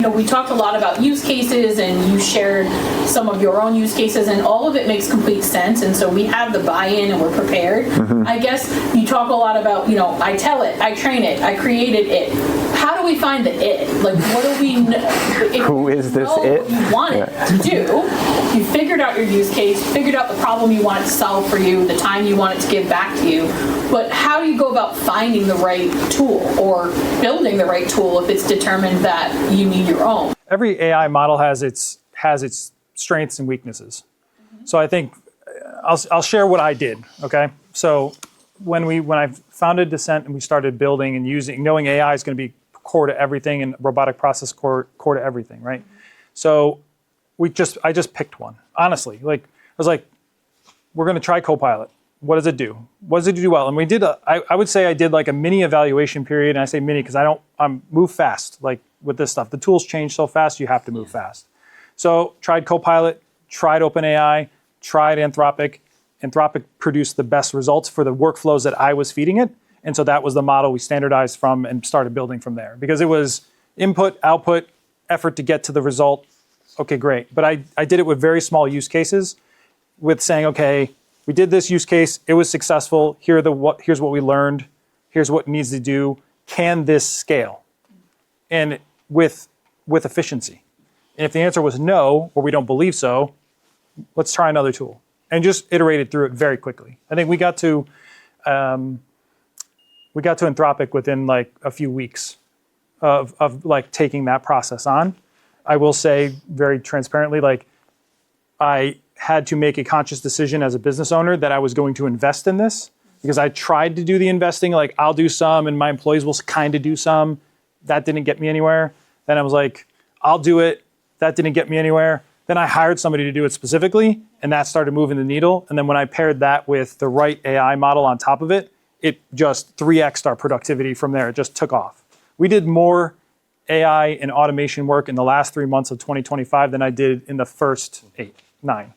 We talked a lot about use cases, and you shared some of your own use cases, and all of it makes complete sense. And so we have the buy-in and we're prepared. I guess you talk a lot about, I tell it, I train it, I created it. How do we find the it? Like, what do we know? Who is this it? What you want it to do. You figured out your use case, figured out the problem you want it to solve for you, the time you want it to give back to you. But how do you go about finding the right tool or building the right tool if it's determined that you need your own? Every AI model has its strengths and weaknesses. So I think I'll share what I did. Okay, so when I founded Descent and we started building and knowing AI is going to be core to everything and robotic process core to everything, right? So I just picked one. Honestly, I was like, we're going to try Copilot. What does it do? What does it do well? And we did I would say I did like a mini evaluation period, and I say mini because I'm move fast like with this stuff. The tools change so fast, you have to move fast. So tried Copilot, tried OpenAI, tried Anthropic. Anthropic produced the best results for the workflows that I was feeding it. And so that was the model we standardized from and started building from there. Because it was input, output, effort to get to the result. Okay, great. But I did it with very small use cases with saying, okay, we did this use case, it was successful, here's what we learned, here's what it needs to do, can this scale? And with efficiency. And if the answer was no, or we don't believe so, let's try another tool. And just iterated through it very quickly. I think we got to Anthropic within like a few weeks of like taking that process on. I will say very transparently, like I had to make a conscious decision as a business owner that I was going to invest in this because I tried to do the investing, like I'll do some and my employees will kind of do some. That didn't get me anywhere. Then I was like, I'll do it. That didn't get me anywhere. Then I hired somebody to do it specifically, and that started moving the needle. And then when I paired that with the right AI model on top of it, it just 3x'd our productivity from there. It just took off. We did more AI and automation work in the last 3 months of 2025 than I did in the first 9.